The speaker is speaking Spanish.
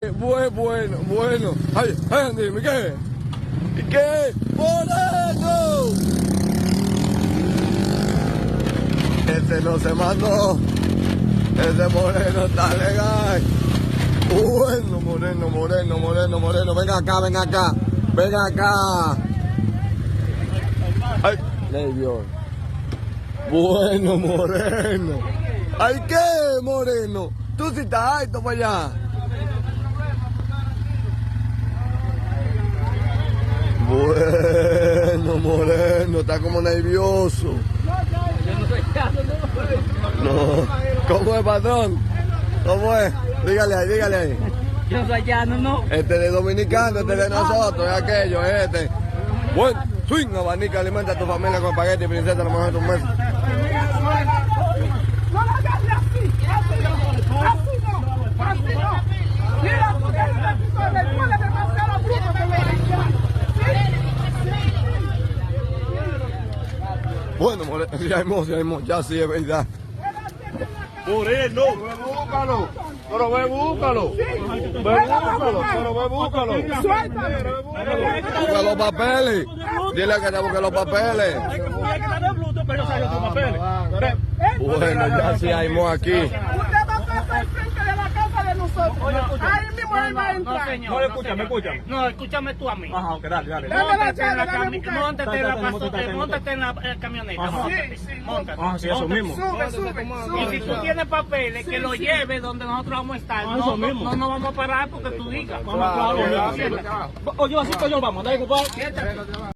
Bueno. Ay, dime, ¿qué? ¿Y qué? ¡Moreno! Ese no se mandó. Ese Moreno está legal. Bueno, Moreno. Venga acá. Ay, nervioso. Bueno, Moreno. Ay, ¿qué, Moreno? Tú sí estás alto para allá. Bueno, Moreno, está como nervioso. Yo no soy llano, no. No. ¿Cómo es, patrón? ¿Cómo es? Dígale ahí. Yo no soy llano, no. Este de dominicano, este de nosotros, es aquello, es este. Bueno, swing, abanica, alimenta a tu familia con espagueti, princesa, lo mejor de tu mes. No la agarre así no. Mira, porque el ratito de la escuela es demasiado bruto que me Bueno, Moreno, ya sí es verdad. Moreno, búscalo. Pero ve, búscalo. Suéltame. Busca los papeles. Dile que te busque los papeles. Bueno, ya sí hay aquí. Usted va a pasar al frente de la casa de nosotros. Ahí mismo él va a entrar. señor. No, escúchame. No, escúchame tú a mí. Ajá, ok, dale. Dame la llave, dame buscar. Móntate en la camioneta. Ajá. Móntate. Ah, sí, eso mismo. Y si tú tienes papeles, que lo lleves donde nosotros vamos a estar. Eso mismo. No nos vamos a parar porque tú digas. Oye, así que yo vamos, dale, compadre.